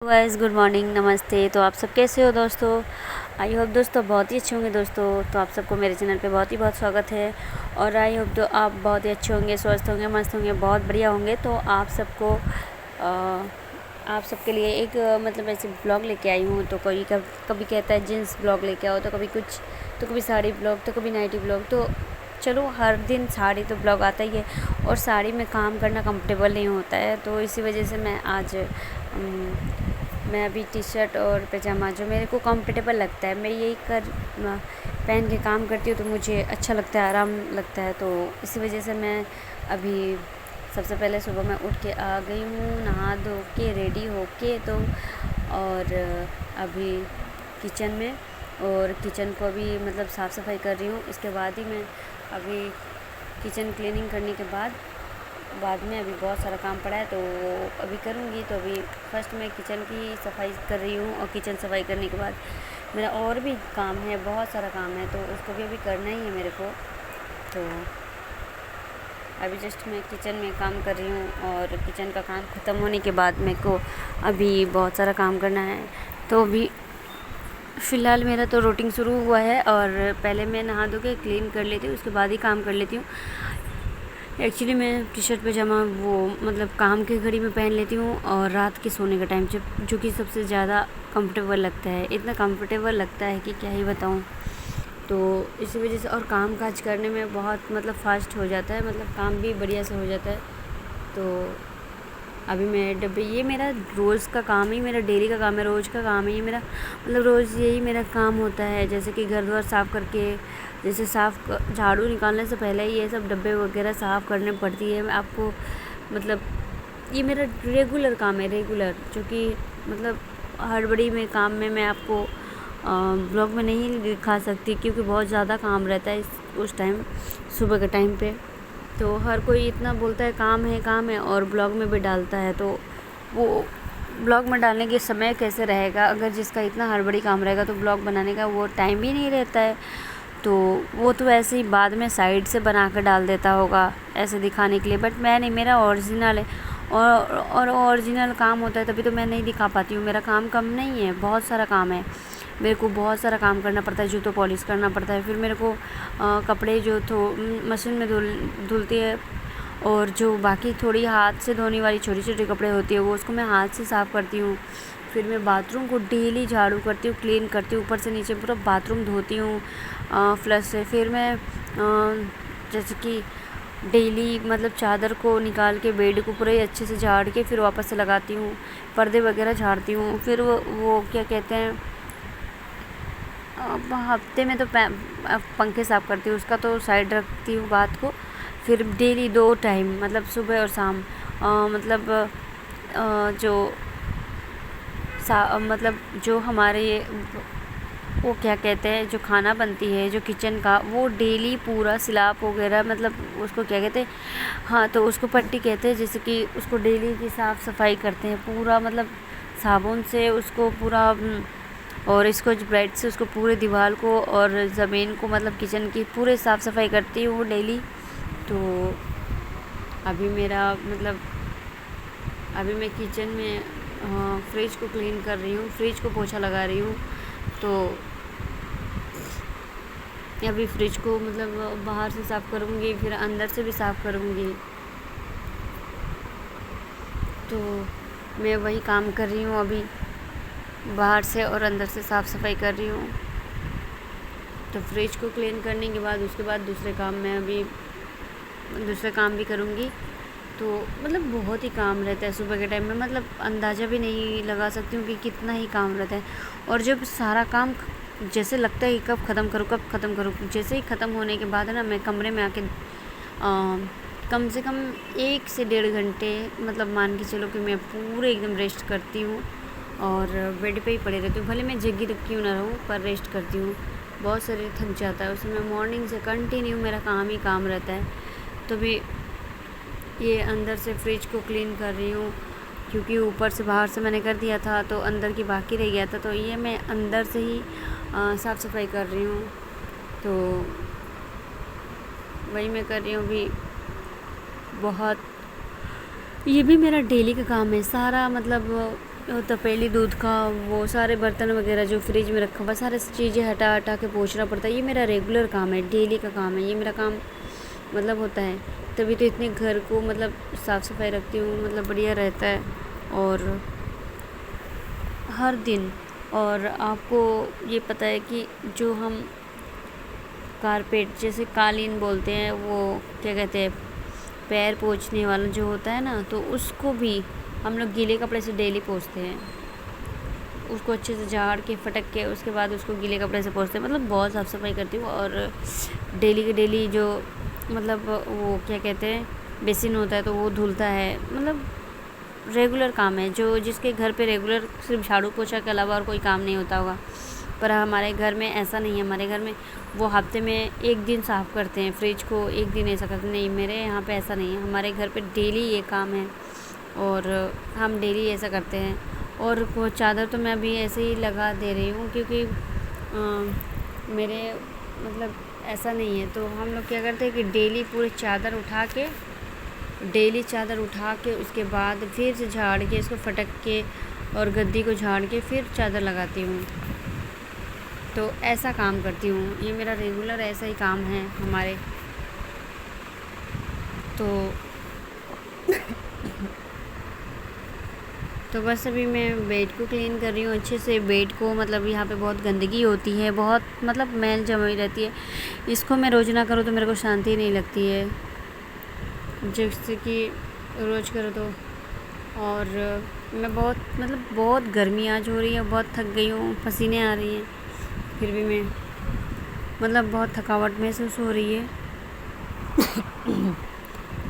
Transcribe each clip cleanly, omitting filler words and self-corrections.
Guys, good morning, नमस्ते। तो आप सब कैसे हो दोस्तों? आई होप दोस्तों बहुत ही अच्छे होंगे दोस्तों। तो आप सबको मेरे चैनल पे बहुत ही बहुत स्वागत है। और आई होप तो आप बहुत ही अच्छे होंगे, स्वस्थ होंगे, मस्त होंगे, बहुत बढ़िया होंगे। तो आप सबको आप सबके लिए एक मतलब ऐसे ब्लॉग लेके आई हूँ। तो कोई कभी कहता है जीन्स ब्लॉग लेके आओ, तो कभी कुछ, तो कभी साड़ी ब्लॉग, तो कभी नाइटी ब्लॉग। तो चलो, हर दिन साड़ी तो ब्लॉग आता ही है, और साड़ी में काम करना कंफर्टेबल नहीं होता है। तो इसी वजह से मैं आज मैं अभी टी शर्ट और पैजामा जो मेरे को कंफर्टेबल लगता है, मैं यही पहन के काम करती हूँ। तो मुझे अच्छा लगता है, आराम लगता है। तो इसी वजह से मैं अभी सबसे पहले सुबह मैं उठ के आ गई हूँ, नहा धो के रेडी हो के। तो और अभी किचन में, और किचन को भी मतलब साफ़ सफाई कर रही हूँ। इसके बाद ही मैं अभी किचन क्लीनिंग करने के बाद में अभी बहुत सारा काम पड़ा है, तो अभी करूँगी। तो अभी फर्स्ट मैं किचन की सफाई कर रही हूँ, और किचन सफाई करने के बाद मेरा और भी काम है, बहुत सारा काम है, तो उसको भी अभी करना ही है मेरे को। तो अभी जस्ट मैं किचन में काम कर रही हूँ, और किचन का काम ख़त्म होने के बाद मेरे को अभी बहुत सारा काम करना है। तो अभी फ़िलहाल मेरा तो रूटीन शुरू हुआ है, और पहले मैं नहा धो के क्लीन कर लेती हूँ, उसके बाद ही काम कर लेती हूँ। एक्चुअली मैं टी शर्ट पैजामा वो मतलब काम की घड़ी में पहन लेती हूँ, और रात के सोने का टाइम जब जो कि सबसे ज़्यादा कंफर्टेबल लगता है, इतना कंफर्टेबल लगता है कि क्या ही बताऊँ। तो इसी वजह से, और काम काज करने में बहुत मतलब फ़ास्ट हो जाता है, मतलब काम भी बढ़िया से हो जाता है। तो अभी मैं डब्बे, ये मेरा रोज़ का काम ही, मेरा डेली का काम है, रोज़ का काम है ये मेरा, मतलब रोज़ यही मेरा काम होता है। जैसे कि घर द्वार साफ़ करके, जैसे झाड़ू निकालने से पहले ये सब डब्बे वगैरह साफ़ करने पड़ती है आपको। मतलब ये मेरा रेगुलर काम है, रेगुलर, जो कि मतलब हड़बड़ी में काम में मैं आपको ब्लॉग में नहीं दिखा सकती, क्योंकि बहुत ज़्यादा काम रहता है उस टाइम, सुबह के टाइम पे। तो हर कोई इतना बोलता है काम है काम है, और ब्लॉग में भी डालता है। तो वो ब्लॉग में डालने के समय कैसे रहेगा, अगर जिसका इतना हड़बड़ी काम रहेगा, तो ब्लॉग बनाने का वो टाइम भी नहीं रहता है। तो वो तो ऐसे ही बाद में साइड से बना कर डाल देता होगा ऐसे दिखाने के लिए, बट मैं नहीं, मेरा ओरिजिनल है। और ओरिजिनल काम होता है तभी तो मैं नहीं दिखा पाती हूँ। मेरा काम कम नहीं है, बहुत सारा काम है, मेरे को बहुत सारा काम करना पड़ता है। जूतों पॉलिश करना पड़ता है, फिर मेरे को कपड़े जो मशीन में धुलती है, और जो बाकी थोड़ी हाथ से धोने वाली छोटी छोटी कपड़े होती है, वो उसको मैं हाथ से साफ़ करती हूँ। फिर मैं बाथरूम को डेली झाड़ू करती हूँ, क्लीन करती हूँ, ऊपर से नीचे पूरा बाथरूम धोती हूँ फ्लश से। फिर मैं जैसे कि डेली मतलब चादर को निकाल के बेड को पूरे अच्छे से झाड़ के फिर वापस से लगाती हूँ, पर्दे वगैरह झाड़ती हूँ। फिर वो क्या कहते हैं, हफ्ते में तो पंखे साफ़ करती हूँ, उसका तो साइड रखती हूँ बात को। फिर डेली 2 टाइम, मतलब सुबह और शाम, मतलब मतलब जो हमारे वो क्या कहते हैं, जो खाना बनती है जो किचन का, वो डेली पूरा स्लैब वगैरह, मतलब उसको क्या कहते हैं, हाँ, तो उसको पट्टी कहते हैं। जैसे कि उसको डेली की साफ़ सफाई करते हैं पूरा, मतलब साबुन से उसको पूरा, और स्कॉच ब्राइट से उसको पूरे दीवार को और ज़मीन को, मतलब किचन की पूरे साफ़ सफाई करती हूँ डेली। तो अभी मेरा मतलब अभी मैं किचन में फ्रिज को क्लीन कर रही हूँ, फ्रिज को पोछा लगा रही हूँ। तो अभी फ्रिज को मतलब बाहर से साफ़ करूँगी, फिर अंदर से भी साफ़ करूँगी। तो मैं वही काम कर रही हूँ अभी, बाहर से और अंदर से साफ़ सफाई कर रही हूँ। तो फ्रिज को क्लीन करने के बाद उसके बाद दूसरे काम में अभी दूसरे काम भी करूँगी। तो मतलब बहुत ही काम रहता है सुबह के टाइम में, मतलब अंदाज़ा भी नहीं लगा सकती हूँ कि कितना ही काम रहता है। और जब सारा काम जैसे लगता है कि कब ख़त्म करूँ, जैसे ही ख़त्म होने के बाद है ना, मैं कमरे में आके कम से कम 1 से 1.5 घंटे, मतलब मान के चलो कि मैं पूरे एकदम रेस्ट करती हूँ, और बेड पे ही पड़े रहती हूँ। भले मैं जगी तक क्यों ना रहूँ, पर रेस्ट करती हूँ। बहुत शरीर थक जाता है उसमें, मॉर्निंग से कंटिन्यू मेरा काम ही काम रहता है। तो भी ये अंदर से फ्रिज को क्लीन कर रही हूँ, क्योंकि ऊपर से बाहर से मैंने कर दिया था, तो अंदर की बाकी रह गया था। तो ये मैं अंदर से ही साफ़ सफाई कर रही हूँ। तो वही मैं कर रही हूँ अभी। बहुत ये भी मेरा डेली का काम है सारा, मतलब तपेली दूध का, वो सारे बर्तन वगैरह जो फ्रिज में रखा हुआ सारे चीज़ें हटा हटा के पोंछना पड़ता है। ये मेरा रेगुलर काम है, डेली का काम है, ये मेरा काम मतलब होता है। तभी तो इतने घर को मतलब साफ़ सफाई रखती हूँ, मतलब बढ़िया रहता है और हर दिन। और आपको ये पता है कि जो हम कारपेट जैसे कालीन बोलते हैं, वो क्या कहते हैं, पैर पोंछने वाला जो होता है ना, तो उसको भी हम लोग गीले कपड़े से डेली पोंछते हैं। उसको अच्छे से झाड़ के फटक के उसके बाद उसको गीले कपड़े से पोंछते हैं। मतलब बहुत साफ़ सफाई करती हूँ। और डेली के डेली जो मतलब वो क्या कहते हैं, बेसिन होता है तो वो धुलता है। मतलब रेगुलर काम है, जो जिसके घर पे रेगुलर सिर्फ झाड़ू पोछा के अलावा और कोई काम नहीं होता होगा। पर हमारे घर में ऐसा नहीं है। हमारे घर में वो हफ्ते में एक दिन साफ़ करते हैं, फ्रिज को एक दिन ऐसा करते नहीं। मेरे यहाँ पे ऐसा नहीं है, हमारे घर पे डेली ये काम है और हम डेली ऐसा करते हैं। और वो चादर तो मैं अभी ऐसे ही लगा दे रही हूँ क्योंकि मेरे मतलब ऐसा नहीं है। तो हम लोग क्या करते हैं कि डेली पूरी चादर उठा के उसके बाद फिर से झाड़ के इसको फटक के और गद्दी को झाड़ के फिर चादर लगाती हूँ। तो ऐसा काम करती हूँ, ये मेरा रेगुलर ऐसा ही काम है हमारे। तो बस अभी मैं बेड को क्लीन कर रही हूँ अच्छे से। बेड को मतलब यहाँ पे बहुत गंदगी होती है, बहुत मतलब मैल जमी रहती है। इसको मैं रोज़ ना करूँ तो मेरे को शांति नहीं लगती है, जैसे कि रोज़ करो तो। और मैं बहुत गर्मी आज हो रही है, बहुत थक गई हूँ, पसीने आ रही हैं, फिर भी मैं मतलब बहुत थकावट महसूस हो रही है।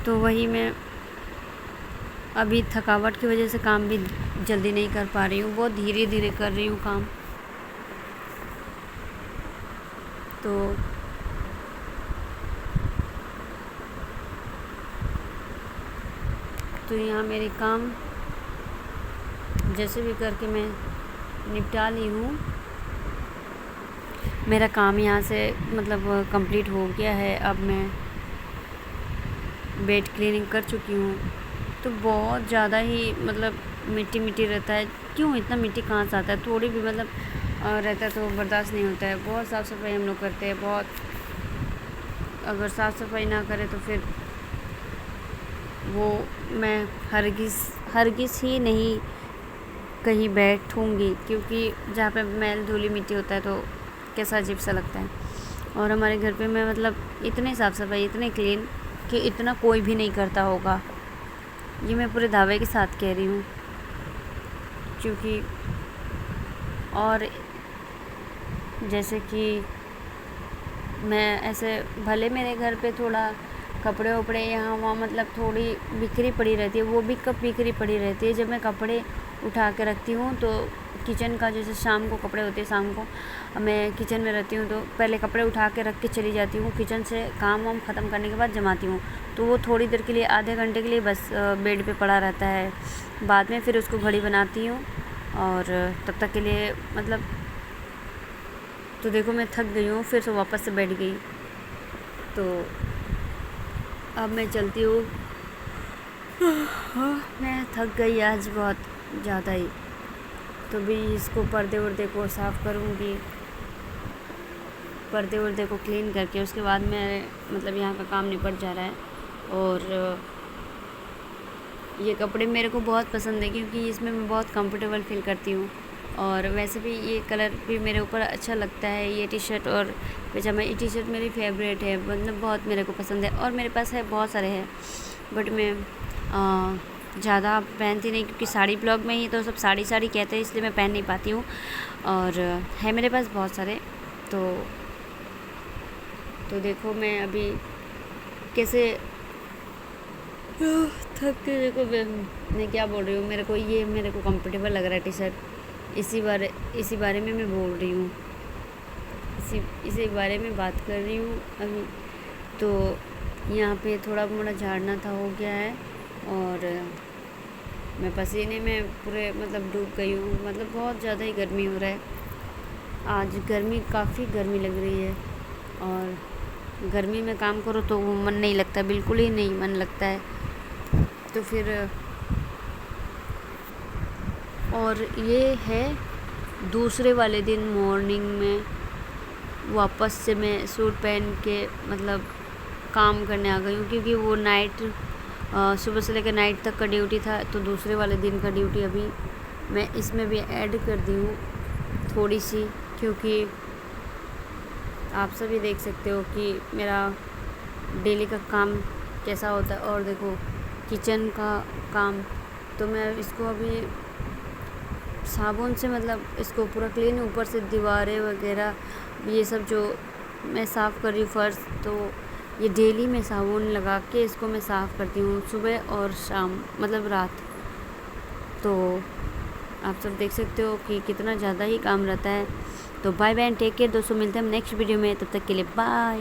तो वही मैं अभी थकावट की वजह से काम भी जल्दी नहीं कर पा रही हूँ, बहुत धीरे धीरे कर रही हूँ काम। तो यहाँ मेरे काम जैसे भी करके मैं निपटा ली हूँ। मेरा काम यहाँ से मतलब कंप्लीट हो गया है। अब मैं बेड क्लीनिंग कर चुकी हूँ। तो बहुत ज़्यादा ही मतलब मिट्टी मिट्टी रहता है। क्यों इतना मिट्टी कहाँ से आता है? थोड़ी भी मतलब रहता है तो बर्दाश्त नहीं होता है। बहुत साफ़ सफाई हम लोग करते हैं, बहुत। अगर साफ़ सफाई ना करें तो फिर वो मैं हरगिज़ ही नहीं कहीं बैठूँगी, क्योंकि जहाँ पे मैल धूली मिट्टी होता है तो कैसा अजीब सा लगता है। और हमारे घर पे मैं मतलब इतनी साफ़ सफाई, इतने क्लीन कि इतना कोई भी नहीं करता होगा। ये मैं पूरे दावे के साथ कह रही हूँ, क्योंकि और जैसे कि मैं ऐसे भले मेरे घर पे थोड़ा कपड़े वपड़े यहाँ वहाँ मतलब थोड़ी बिखरी पड़ी रहती है, वो भी कब बिखरी पड़ी रहती है जब मैं कपड़े उठा के रखती हूँ। तो किचन का जैसे शाम को कपड़े होते हैं, शाम को मैं किचन में रहती हूँ तो पहले कपड़े उठा के रख के चली जाती हूँ। किचन से काम वाम ख़त्म करने के बाद जमाती हूँ, तो वो थोड़ी देर के लिए, आधे घंटे के लिए बस बेड पे पड़ा रहता है। बाद में फिर उसको घड़ी बनाती हूँ और तब तक के लिए मतलब, तो देखो मैं थक गई हूँ, फिर से वापस से बैठ गई। तो अब मैं चलती हूँ। मैं थक गई आज बहुत ज़्यादा ही। तो भी इसको पर्दे वर्दे को साफ़ करूँगी, पर्दे वर्दे को क्लीन करके उसके बाद मैं मतलब यहाँ का काम निपट जा रहा है। और ये कपड़े मेरे को बहुत पसंद है क्योंकि इसमें मैं बहुत कंफर्टेबल फील करती हूँ। और वैसे भी ये कलर भी मेरे ऊपर अच्छा लगता है। ये टी शर्ट और पजामा, ये टी शर्ट मेरी फेवरेट है, मतलब बहुत मेरे को पसंद है। और मेरे पास है, बहुत सारे हैं, बट मैं ज़्यादा पहनती नहीं क्योंकि साड़ी ब्लॉग में ही तो सब साड़ी साड़ी कहते हैं, इसलिए मैं पहन नहीं पाती हूँ। और है मेरे पास बहुत सारे। तो देखो मैं अभी कैसे थक के, देखो मैं क्या बोल रही हूँ, मेरे को कंफर्टेबल लग रहा है टी शर्ट, इसी बारे में मैं बोल रही हूँ, इसी बारे में बात कर रही हूँ अभी। तो यहाँ पे थोड़ा मोड़ा झाड़ना था, हो गया है। और मैं पसीने में पूरे मतलब डूब गई हूँ, मतलब बहुत ज़्यादा ही गर्मी हो रहा है आज। काफ़ी गर्मी लग रही है और गर्मी में काम करो तो वो मन नहीं लगता, बिल्कुल ही नहीं मन लगता है। तो फिर और ये है दूसरे वाले दिन मॉर्निंग में वापस से मैं सूट पहन के मतलब काम करने आ गई हूँ, क्योंकि वो नाइट सुबह से लेकर नाइट तक का ड्यूटी था। तो दूसरे वाले दिन का ड्यूटी अभी मैं इसमें भी ऐड कर दी हूँ थोड़ी सी, क्योंकि आप सभी देख सकते हो कि मेरा डेली का काम कैसा होता है। और देखो किचन का काम, तो मैं इसको अभी साबुन से मतलब इसको पूरा क्लीन, ऊपर से दीवारें वगैरह ये सब जो मैं साफ़ कर रही हूँ फर्श, तो ये डेली मैं साबुन लगा के इसको मैं साफ़ करती हूँ सुबह और शाम, मतलब रात। तो आप सब देख सकते हो कि कितना ज़्यादा ही काम रहता है। तो bye bye and take care दोस्तों, मिलते हैं हम नेक्स्ट वीडियो में, तब तक के लिए बाय।